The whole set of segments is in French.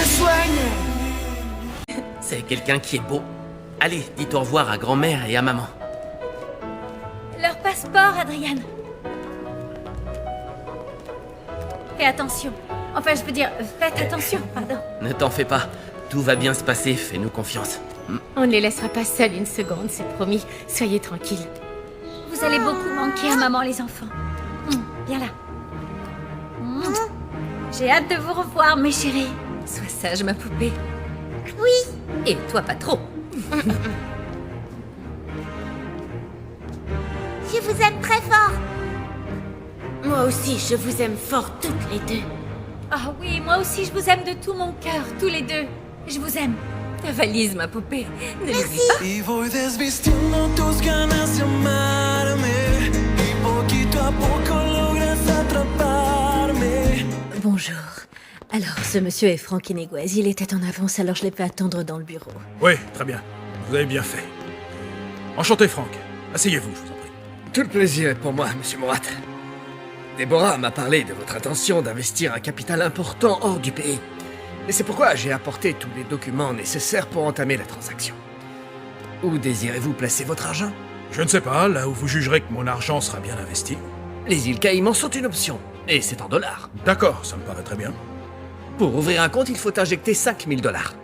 soigne. C'est quelqu'un qui est beau. Allez, dites au revoir à grand-mère et à maman. Leur passeport, Adrian. Fais attention. Enfin, je veux dire, faites attention, pardon. Ne t'en fais pas. Tout va bien se passer, fais-nous confiance. On ne les laissera pas seuls une seconde, c'est promis. Soyez tranquilles. Vous allez beaucoup manquer à maman, les enfants. Viens là. J'ai hâte de vous revoir, mes chéris. Sois sage, ma poupée. Oui. Et toi, pas trop. Je vous aime très fort. Moi aussi, je vous aime fort toutes les deux. Ah oui, moi aussi, je vous aime de tout mon cœur, tous les deux. Je vous aime. Ta valise, ma poupée. Ne l'oublie pas. Y voy desvistiendo tus ganas de amarme. Y poquito a poco logras atraparme. Bonjour. Alors, ce monsieur est Franck Iniguez. Il était en avance, alors je l'ai fait attendre dans le bureau. Oui, très bien. Vous avez bien fait. Enchanté, Franck. Asseyez-vous, je vous en prie. Tout le plaisir est pour moi, monsieur Morat. Déborah m'a parlé de votre intention d'investir un capital important hors du pays. Et c'est pourquoi j'ai apporté tous les documents nécessaires pour entamer la transaction. Où désirez-vous placer votre argent? Je ne sais pas, là où vous jugerez que mon argent sera bien investi. Les îles Caïmans sont une option, et c'est en dollars. D'accord, ça me paraît très bien. Pour ouvrir un compte, il faut injecter 5000 dollars.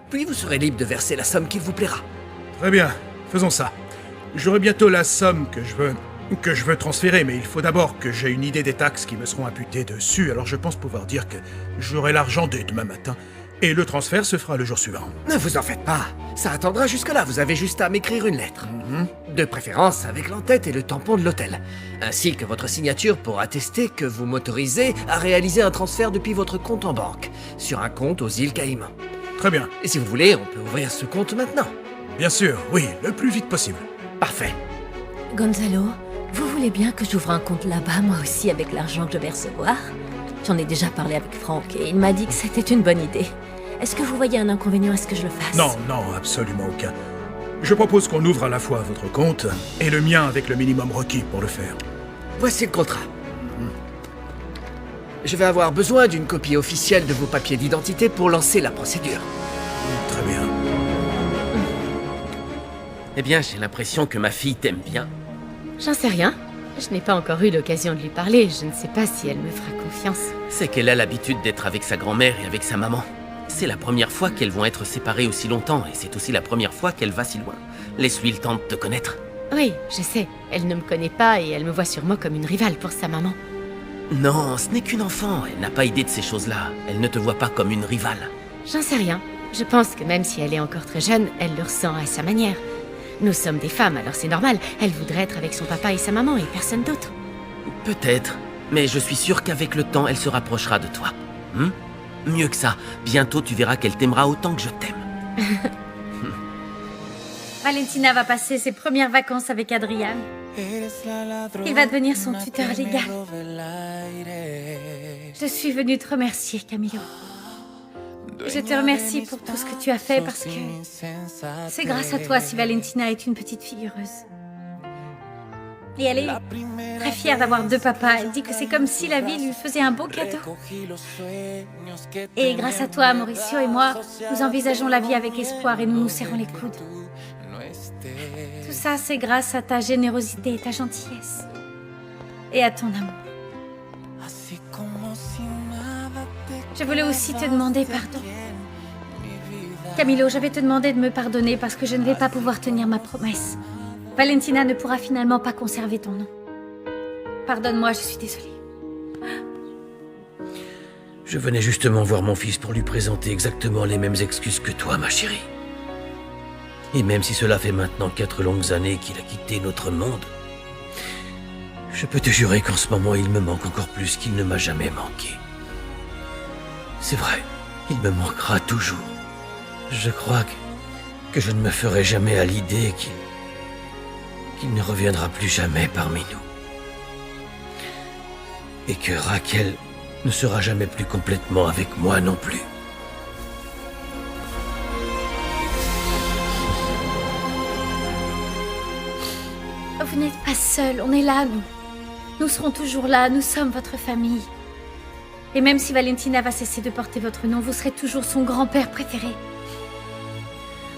Puis vous serez libre de verser la somme qu'il vous plaira. Très bien, faisons ça. J'aurai bientôt la somme que je veux transférer, mais il faut d'abord que j'ai une idée des taxes qui me seront imputées dessus, alors je pense pouvoir dire que j'aurai l'argent dès demain matin, et le transfert se fera le jour suivant. Ne vous en faites pas, ça attendra jusque-là, vous avez juste à m'écrire une lettre. De préférence avec l'entête et le tampon de l'hôtel, ainsi que votre signature pour attester que vous m'autorisez à réaliser un transfert depuis votre compte en banque, sur un compte aux îles Caïmans. Très bien. Et si vous voulez, on peut ouvrir ce compte maintenant. Bien sûr, oui, le plus vite possible. Parfait. Gonzalo, vous voulez bien que j'ouvre un compte là-bas, moi aussi, avec l'argent que je vais recevoir? J'en ai déjà parlé avec Franck et il m'a dit que c'était une bonne idée. Est-ce que vous voyez un inconvénient à ce que je le fasse? Non, non, absolument aucun. Je propose qu'on ouvre à la fois votre compte et le mien avec le minimum requis pour le faire. Voici le contrat. Je vais avoir besoin d'une copie officielle de vos papiers d'identité pour lancer la procédure. Très bien. Eh bien, j'ai l'impression que ma fille t'aime bien. J'en sais rien. Je n'ai pas encore eu l'occasion de lui parler. Je ne sais pas si elle me fera confiance. C'est qu'elle a l'habitude d'être avec sa grand-mère et avec sa maman. C'est la première fois qu'elles vont être séparées aussi longtemps, et c'est aussi la première fois qu'elle va si loin. Laisse-lui le temps de te connaître. Oui, je sais. Elle ne me connaît pas et elle me voit sûrement comme une rivale pour sa maman. Non, ce n'est qu'une enfant, elle n'a pas idée de ces choses-là. Elle ne te voit pas comme une rivale. J'en sais rien. Je pense que même si elle est encore très jeune, elle le ressent à sa manière. Nous sommes des femmes, alors c'est normal. Elle voudrait être avec son papa et sa maman et personne d'autre. Peut-être, mais je suis sûr qu'avec le temps, elle se rapprochera de toi. Mieux que ça, bientôt tu verras qu'elle t'aimera autant que je t'aime. Valentina va passer ses premières vacances avec Adrian. Il va devenir son tuteur légal. Je suis venue te remercier, Camilo. Je te remercie pour tout ce que tu as fait parce que c'est grâce à toi si Valentina est une petite fille heureuse. Et elle est très fière d'avoir deux papas. Elle dit que c'est comme si la vie lui faisait un beau cadeau. Et grâce à toi, Mauricio et moi, nous envisageons la vie avec espoir et nous nous serrons les coudes. Tout ça, c'est grâce à ta générosité et ta gentillesse. Et à ton amour. Je voulais aussi te demander pardon. Camilo, je vais te demander de me pardonner parce que je ne vais pas pouvoir tenir ma promesse. Valentina ne pourra finalement pas conserver ton nom. Pardonne-moi, je suis désolée. Je venais justement voir mon fils pour lui présenter exactement les mêmes excuses que toi, ma chérie. Et même si cela fait maintenant 4 longues années qu'il a quitté notre monde, je peux te jurer qu'en ce moment, il me manque encore plus qu'il ne m'a jamais manqué. C'est vrai, il me manquera toujours. Je crois que je ne me ferai jamais à l'idée qu'il ne reviendra plus jamais parmi nous. Et que Raquel ne sera jamais plus complètement avec moi non plus. Vous n'êtes pas seul, on est là, nous. Nous serons toujours là, nous sommes votre famille. Et même si Valentina va cesser de porter votre nom, vous serez toujours son grand-père préféré.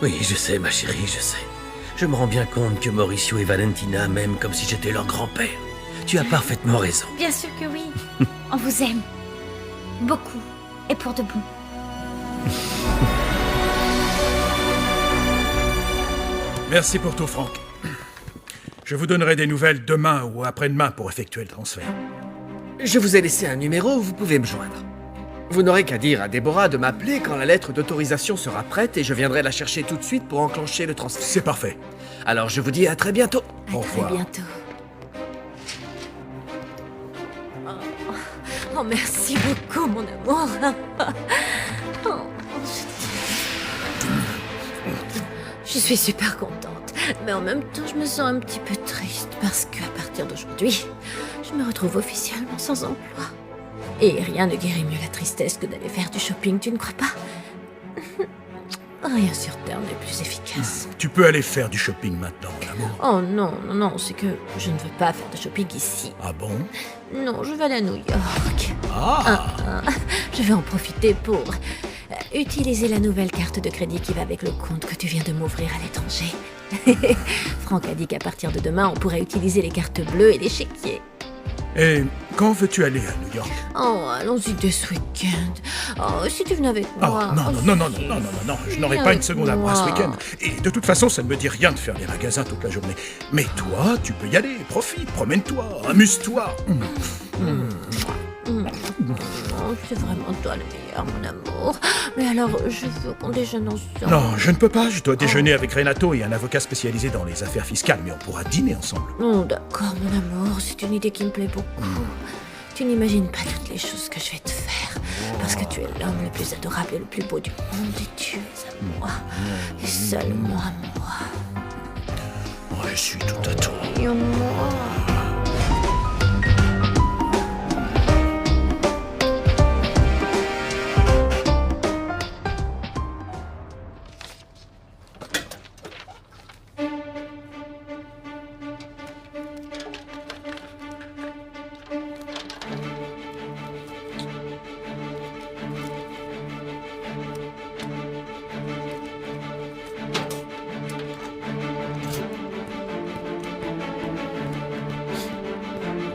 Oui, je sais, ma chérie, je sais. Je me rends bien compte que Mauricio et Valentina m'aiment comme si j'étais leur grand-père. Tu as parfaitement raison. Bien sûr que oui. On vous aime. Beaucoup. Et pour de bon. Merci pour tout, Franck. Je vous donnerai des nouvelles demain ou après-demain pour effectuer le transfert. Je vous ai laissé un numéro où vous pouvez me joindre. Vous n'aurez qu'à dire à Déborah de m'appeler quand la lettre d'autorisation sera prête et je viendrai la chercher tout de suite pour enclencher le transfert. C'est parfait. Alors je vous dis à très bientôt. À Au très revoir. bientôt. Oh, merci beaucoup, mon amour. Oh, je suis super contente, mais en même temps, je me sens un petit peu triste parce qu'à partir d'aujourd'hui, je me retrouve officiellement sans emploi. Et rien ne guérit mieux la tristesse que d'aller faire du shopping, tu ne crois pas? Rien sur Terre n'est plus efficace. Tu peux aller faire du shopping maintenant, mon amour. Oh non, non, non, c'est que je ne veux pas faire de shopping ici. Ah bon? Non, je vais aller à New York. Ah, Je vais en profiter pour utiliser la nouvelle carte de crédit qui va avec le compte que tu viens de m'ouvrir à l'étranger. Franck a dit qu'à partir de demain, on pourrait utiliser les cartes bleues et les chéquiers. Et quand veux-tu aller à New York? Oh, allons-y dès ce week-end. Oh, si tu venais avec moi. Ah, non, Oh, non, non, non, si. non, non, non, non, je n'aurai Viens pas une avec seconde à moi ce moi. week-end. Et de toute façon, ça ne me dit rien de faire les magasins toute la journée. Mais toi, tu peux y aller, profite, promène-toi, amuse-toi. Oh, c'est vraiment toi le meilleur, mon amour. Mais alors, je veux qu'on déjeune ensemble. Non, je ne peux pas, je dois déjeuner avec Renato et un avocat spécialisé dans les affaires fiscales, mais on pourra dîner ensemble. Oh, d'accord, mon amour, c'est une idée qui me plaît beaucoup. Tu n'imagines pas toutes les choses que je vais te faire. Parce que tu es l'homme le plus adorable et le plus beau du monde. Et tu es à moi. Et seulement à moi. Ouais, je suis tout à toi. Et à moi.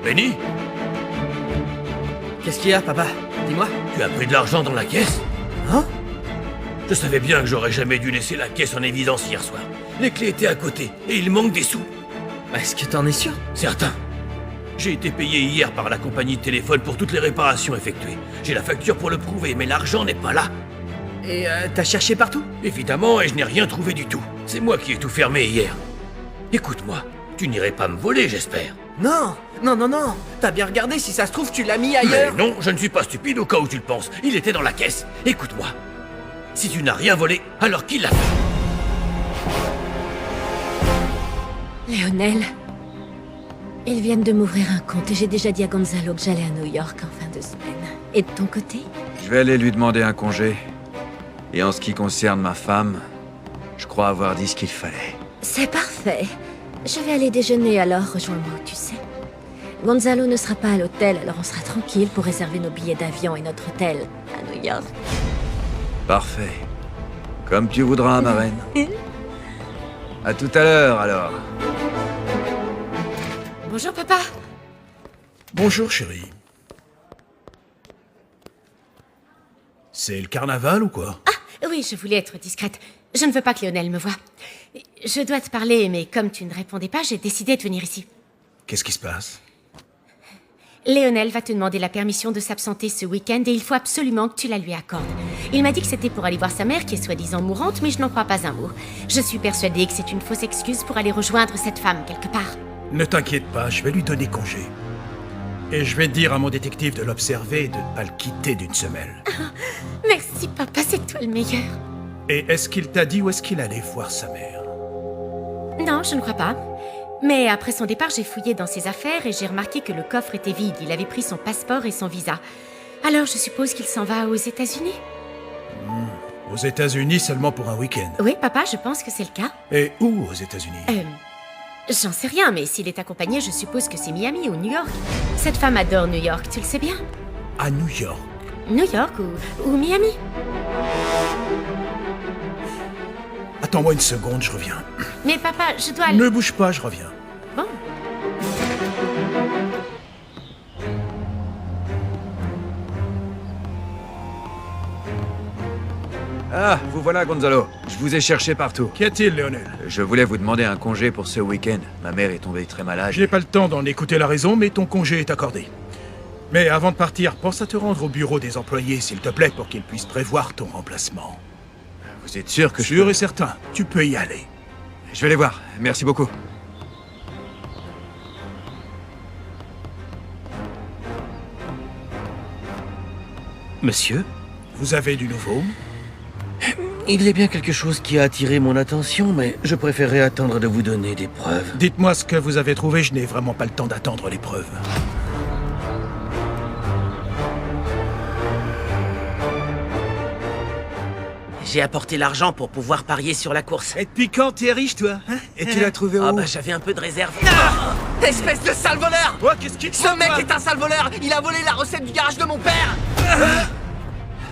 Benny, Qu'est-ce qu'il y a, papa? Dis-moi. Tu as pris de l'argent dans la caisse? Hein? Je savais bien que j'aurais jamais dû laisser la caisse en évidence hier soir. Les clés étaient à côté, et il manque des sous. Est-ce que t'en es sûr? Certain. J'ai été payé hier par la compagnie de téléphone pour toutes les réparations effectuées. J'ai la facture pour le prouver, mais l'argent n'est pas là. Et t'as cherché partout? Évidemment, et je n'ai rien trouvé du tout. C'est moi qui ai tout fermé hier. Écoute-moi, tu n'irais pas me voler, j'espère. Non, non, non, non. T'as bien regardé, si ça se trouve, tu l'as mis Mais ailleurs. non, je ne suis pas stupide au cas où tu le penses. Il était dans la caisse. Écoute-moi. Si tu n'as rien volé, alors qui l'a fait? Léonel, ils viennent de m'ouvrir un compte et j'ai déjà dit à Gonzalo que j'allais à New York en fin de semaine. Et de ton côté? Je vais aller lui demander un congé. Et en ce qui concerne ma femme, je crois avoir dit ce qu'il fallait. C'est parfait. Je vais aller déjeuner alors, rejoins-moi où tu sais. Gonzalo ne sera pas à l'hôtel, alors on sera tranquille pour réserver nos billets d'avion et notre hôtel à New York. Parfait. Comme tu voudras, ma reine. À tout à l'heure, alors. Bonjour, papa. bonjour chérie. C'est le carnaval ou quoi? Oui, je voulais être discrète. Je ne veux pas que Lionel me voie. Je dois te parler, mais comme tu ne répondais pas, j'ai décidé de venir ici. Qu'est-ce qui se passe? Lionel va te demander la permission de s'absenter ce week-end et il faut absolument que tu la lui accordes. Il m'a dit que c'était pour aller voir sa mère qui est soi-disant mourante, mais je n'en crois pas un mot. Je suis persuadée que c'est une fausse excuse pour aller rejoindre cette femme quelque part. Ne t'inquiète pas, je vais lui donner congé. Et je vais dire à mon détective de l'observer et de ne pas le quitter d'une semelle. Merci papa, c'est toi le meilleur. Et est-ce qu'il t'a dit où est-ce qu'il allait voir sa mère? Non, je ne crois pas. Mais après son départ, j'ai fouillé dans ses affaires et j'ai remarqué que le coffre était vide. Il avait pris son passeport et son visa. Alors je suppose qu'il s'en va aux États-Unis? Aux États-Unis seulement pour un week-end. Oui, papa, je pense que c'est le cas. Et où aux États-Unis? J'en sais rien, mais s'il est accompagné, je suppose que c'est Miami ou New York. Cette femme adore New York, tu le sais bien. à New York. New York ou Miami? Attends-moi une seconde, je reviens. Mais papa, je dois aller... Ne bouge pas, je reviens. Bon. Ah, vous voilà, Gonzalo. Je vous ai cherché partout. Qu'y a-t-il, Léonel? Je voulais vous demander un congé pour ce week-end. Ma mère est tombée très malade. Je n'ai pas le temps d'en écouter la raison, mais ton congé est accordé. Mais avant de partir, pense à te rendre au bureau des employés, s'il te plaît, pour qu'ils puissent prévoir ton remplacement. Vous êtes sûr que je Sûr peux- et certain, tu peux y aller. Je vais les voir. Merci beaucoup. Monsieur, Vous avez du nouveau? il y a bien quelque chose qui a attiré mon attention, mais je préférerais attendre de vous donner des preuves. Dites-moi ce que vous avez trouvé, je n'ai vraiment pas le temps d'attendre les preuves. J'ai apporté l'argent pour pouvoir parier sur la course. Et depuis quand t'es riche, toi hein? Et tu l'as trouvé où? Ah bah j'avais un peu de réserve. Espèce de sale voleur! Toi, qu'est-ce qui te Ce mec est un sale voleur! Il a volé la recette du garage de mon père!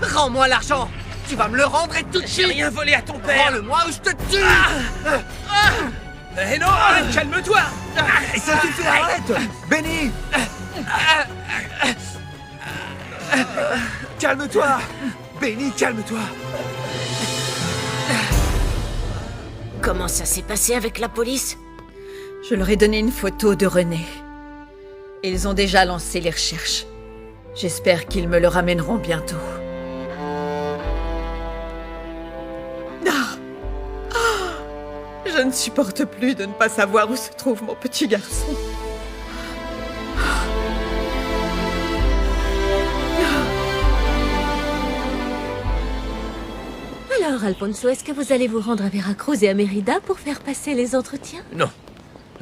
Rends-moi l'argent! Tu vas me le rendre et tout de J'ai suite! rien volé à ton père. Rends-le-moi ou je te tue! Eh non, calme-toi! Ça suffit, arrête! Benny! Calme-toi! Benny, calme-toi! Comment ça s'est passé avec la police? Je leur ai donné une photo de René. Ils ont déjà lancé les recherches. J'espère qu'ils me le ramèneront bientôt. Ah! Ah! Je ne supporte plus de ne pas savoir où se trouve mon petit garçon. Alors, Alfonso, est-ce que vous allez vous rendre à Veracruz et à Mérida pour faire passer les entretiens? Non.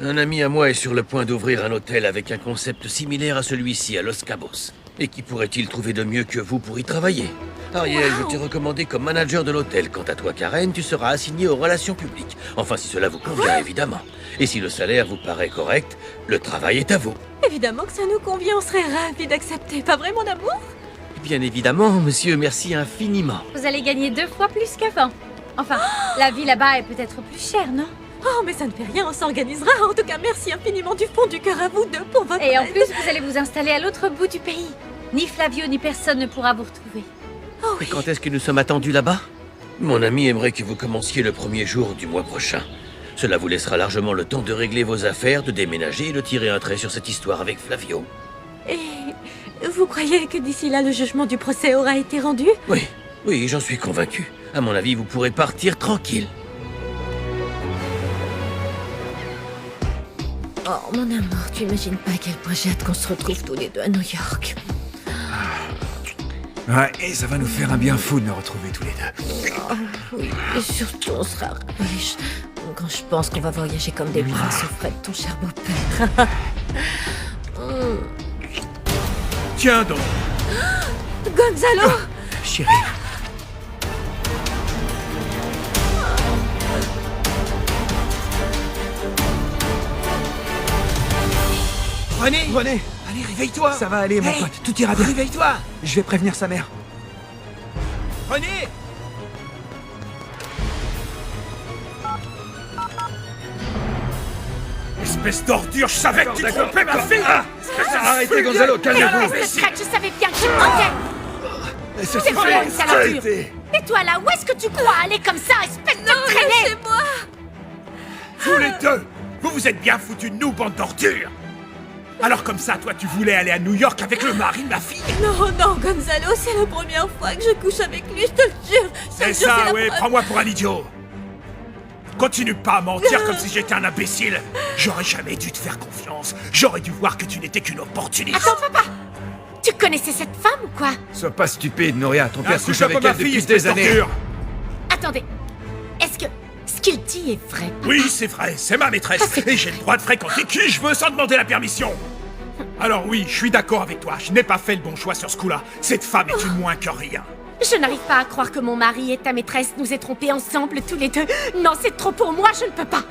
Un ami à moi est sur le point d'ouvrir un hôtel avec un concept similaire à celui-ci à Los Cabos. Et qui pourrait-il trouver de mieux que vous pour y travailler? Ariel, je t'ai recommandé comme manager de l'hôtel. Quant à toi, Karen, tu seras assigné aux relations publiques. Enfin, si cela vous convient, évidemment. Et si le salaire vous paraît correct, le travail est à vous. Évidemment que ça nous convient, on serait ravis d'accepter. Pas vrai, mon amour? Bien évidemment, monsieur, merci infiniment. Vous allez gagner 2 fois plus qu'avant. Enfin, la vie là-bas est peut-être plus chère, non? Oh, mais ça ne fait rien, on s'organisera. En tout cas, merci infiniment du fond du cœur à vous deux pour votre Et en aide. plus, vous allez vous installer à l'autre bout du pays. Ni Flavio, ni personne ne pourra vous retrouver. Oh Et oui. quand est-ce que nous sommes attendus là-bas? Mon ami aimerait que vous commenciez le premier jour du mois prochain. Cela vous laissera largement le temps de régler vos affaires, de déménager et de tirer un trait sur cette histoire avec Flavio. Et vous croyez que d'ici là, le jugement du procès aura été rendu? Oui, oui, j'en suis convaincu. À mon avis, vous pourrez partir tranquille. Oh, mon amour, tu imagines pas à quel point j'ai hâte qu'on se retrouve tous les deux à New York. Ouais, et ça va nous faire un bien fou de nous retrouver tous les deux. Oui, et surtout, on sera riches. Quand je pense qu'on va voyager comme des princes auprès de ton cher beau-père. Tiens donc. Gonzalo! Chérie. René! René! Allez, réveille-toi! Ça va aller, mon pote, tout ira bien. Réveille-toi! Je vais prévenir sa mère. René! Espèce d'ordure, je savais que tu trompais ma fille! Arrêtez, Gonzalo, calmez-vous! Espèce de traite, je savais bien que tu mentais! Ça C'est vraiment une salope! Et toi là, où est-ce que tu crois aller comme ça, espèce de traînée? Vous les deux, vous vous êtes bien foutus de nous, bande d'ordures! Alors comme ça, toi, tu voulais aller à New York avec le mari de ma fille? Non, non, Gonzalo, c'est la première fois que je couche avec lui, je te le jure. Je te C'est le jure, ça, la oui, preuve. prends-moi pour un idiot! Continue pas à mentir comme si j'étais un imbécile! J'aurais jamais dû te faire confiance. J'aurais dû voir que tu n'étais qu'une opportuniste. Attends, papa! Tu connaissais cette femme ou quoi? Sois pas stupide, Noria. Ton Ah, père couche touche pas avec ma elle fille, depuis espèce des années. d'ordure! Attendez, est-ce que ce qu'il dit est vrai? Oui, c'est vrai, c'est ma maîtresse. Et j'ai le droit de fréquenter qui je veux sans demander la permission. Alors oui, je suis d'accord avec toi. Je n'ai pas fait le bon choix sur ce coup-là. Cette femme est une moins que rien. Je n'arrive pas à croire que mon mari et ta maîtresse nous aient trompés ensemble tous les deux. Non, c'est trop pour moi, je ne peux pas.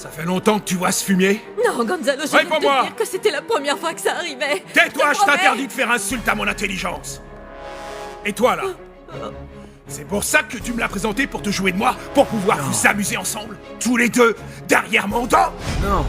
Ça fait longtemps que tu vois ce fumier? Non, Gonzalo, je viens de te Réponds-moi! dire que c'était la première fois que ça arrivait. Tais-toi, je promets. t'interdis de faire insulte à mon intelligence. Et toi, là? C'est pour ça que tu me l'as présenté pour te jouer de moi, pour pouvoir vous amuser ensemble, tous les deux, derrière mon dos? Non.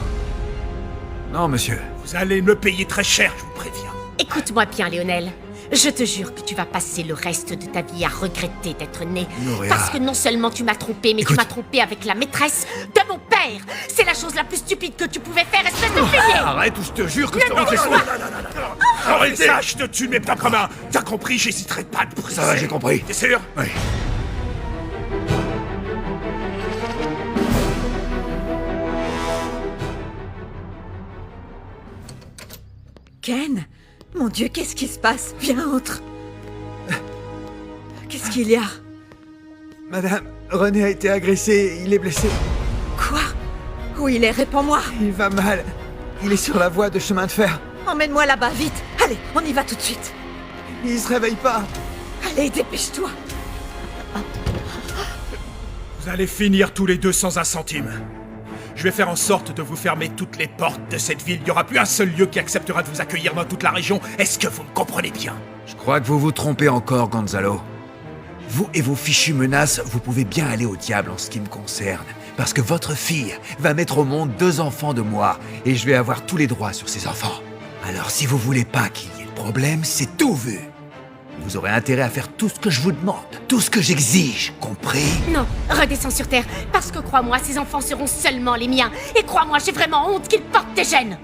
Non, monsieur. Vous allez me payer très cher, je vous préviens. Écoute-moi bien, Léonel. Je te jure que tu vas passer le reste de ta vie à regretter d'être né. Noria. Parce que non seulement tu m'as trompé, mais Écoute. tu m'as trompé avec la maîtresse de mon père. C'est la chose la plus stupide que tu pouvais faire, espèce de fumier. Arrête ou je te jure que je te rends tes soins. Arrêtez ça, je te tue de mes propres mains. T'as compris, j'hésiterai pas à te briser. Ça va, j'ai compris. T'es sûr? Oui. Ken, mon Dieu, qu'est-ce qui se passe? Viens, entre. Qu'est-ce qu'il y a? Madame, René a été agressé, il est blessé. Quoi? Où il est? Réponds-moi. Il va mal. Il est sur la voie de chemin de fer. Emmène-moi là-bas, vite. Allez, on y va tout de suite. Il se réveille pas. Allez, dépêche-toi. Vous allez finir tous les deux sans un centime. Je vais faire en sorte de vous fermer toutes les portes de cette ville. Il n'y aura plus un seul lieu qui acceptera de vous accueillir dans toute la région. Est-ce que vous me comprenez bien? Je crois que vous vous trompez encore, Gonzalo. Vous et vos fichues menaces, vous pouvez bien aller au diable en ce qui me concerne. Parce que votre fille va mettre au monde 2 enfants de moi, et je vais avoir tous les droits sur ces enfants. Alors si vous voulez pas qu'il y ait de problème, c'est tout vu. Vous aurez intérêt à faire tout ce que je vous demande, tout ce que j'exige, compris? Non, redescends sur Terre, parce que crois-moi, ces enfants seront seulement les miens. Et crois-moi, j'ai vraiment honte qu'ils portent des gènes.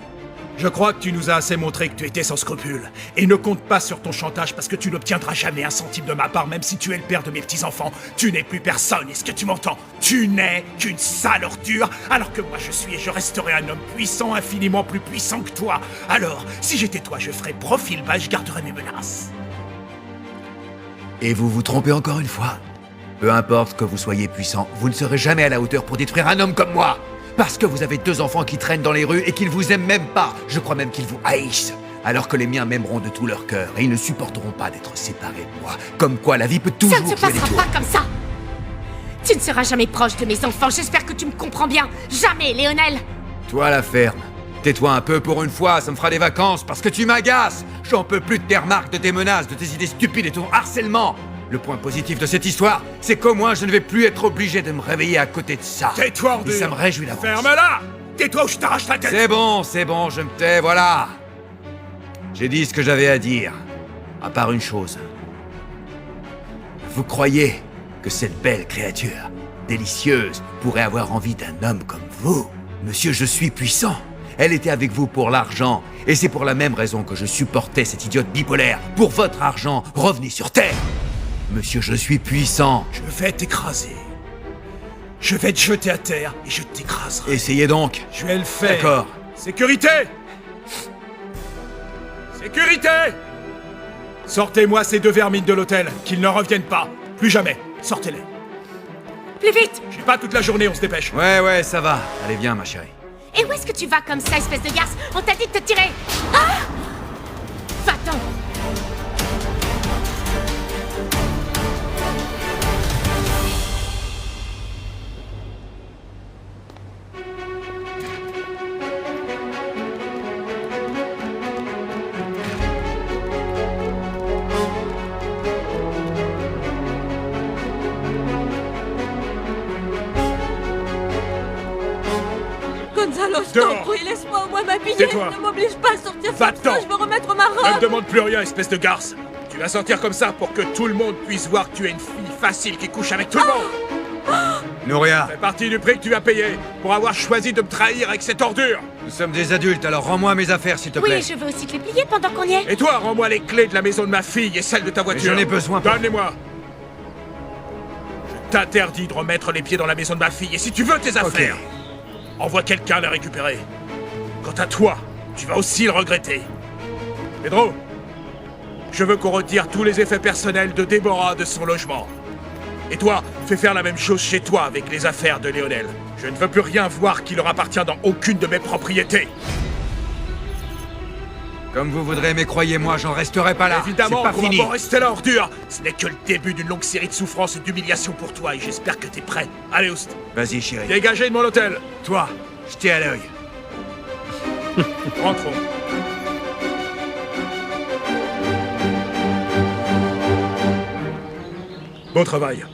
Je crois que tu nous as assez montré que tu étais sans scrupules. Et ne compte pas sur ton chantage parce que tu n'obtiendras jamais un centime de ma part, même si tu es le père de mes petits-enfants. Tu n'es plus personne, est-ce que tu m'entends? Tu n'es qu'une sale ordure, alors que moi je suis et je resterai un homme puissant, infiniment plus puissant que toi. Alors, si j'étais toi, je ferais profil bas et je garderais mes menaces. Et vous vous trompez encore une fois. Peu importe que vous soyez puissant, vous ne serez jamais à la hauteur pour détruire un homme comme moi. Parce que vous avez 2 enfants qui traînent dans les rues et qu'ils vous aiment même pas. Je crois même qu'ils vous haïssent. Alors que les miens m'aimeront de tout leur cœur et ils ne supporteront pas d'être séparés de moi. Comme quoi la vie peut toujours Ça ne se jouer des passera tours. pas comme ça. Tu ne seras jamais proche de mes enfants, j'espère que tu me comprends bien. Jamais, Léonel. Toi la ferme. Tais-toi un peu pour une fois, ça me fera des vacances parce que tu m'agaces. J'en peux plus de tes remarques, de tes menaces, de tes idées stupides et ton harcèlement. Le point positif de cette histoire, c'est qu'au moins je ne vais plus être obligé de me réveiller à côté de ça. Tais-toi, Et ordure! ça me réjouit d'avance. Ferme-la! Tais-toi ou je t'arrache la tête! C'est bon, je me tais, voilà. J'ai dit ce que j'avais à dire. À part une chose. Vous croyez que cette belle créature, délicieuse, pourrait avoir envie d'un homme comme vous? Monsieur, je suis puissant. Elle était avec vous pour l'argent. Et c'est pour la même raison que je supportais cette idiote bipolaire. Pour votre argent, revenez sur Terre. Monsieur, je suis puissant. Je vais t'écraser. Je vais te jeter à terre et je t'écraserai. Essayez donc. Je vais le faire. D'accord. Sécurité! Sécurité! Sortez-moi ces 2 vermines de l'hôtel, qu'ils ne reviennent pas. Plus jamais. Sortez-les. Plus vite. J'ai pas toute la journée, on se dépêche. Ouais, ça va. Allez, viens, ma chérie. Et où est-ce que tu vas comme ça, espèce de garce? On t'a dit de te tirer. Ah! Va-t'en. Gonzalo, je Dehors. t'en prie, laisse-moi au moins m'habiller. Tais-toi. Ne m'oblige pas à sortir Va-t'en. comme ça, je veux remettre ma Ne me robe. demande plus rien, espèce de garce. Tu vas sortir comme ça pour que tout le monde puisse voir que tu es une fille facile qui couche avec tout le monde. Nouria, C'est partie du prix que tu as payé pour avoir choisi de me trahir avec cette ordure. nous sommes des adultes, alors rends-moi mes affaires, s'il te plaît. Oui, je veux aussi te les plier pendant qu'on y est. Et toi, rends-moi les clés de la maison de ma fille et celle de ta voiture. j'en ai besoin pour- Donne-les-moi. Je t'interdis de remettre les pieds dans la maison de ma fille. Et si tu veux tes affaires, envoie quelqu'un les récupérer. Quant à toi, tu vas aussi le regretter. Pedro, je veux qu'on retire tous les effets personnels de Déborah de son logement. Et toi, fais faire la même chose chez toi avec les affaires de Léonel. Je ne veux plus rien voir qui leur appartient dans aucune de mes propriétés. Comme vous voudrez, mais croyez-moi, j'en resterai pas là. Évidemment, c'est pas on va fini. pas rester là, ordure. Ce n'est que le début d'une longue série de souffrances et d'humiliations pour toi, et j'espère que t'es prêt. Allez, Oust, Vas-y, chérie. dégagez de mon hôtel. Toi, Jetez à l'œil. Rentrons. Bon travail.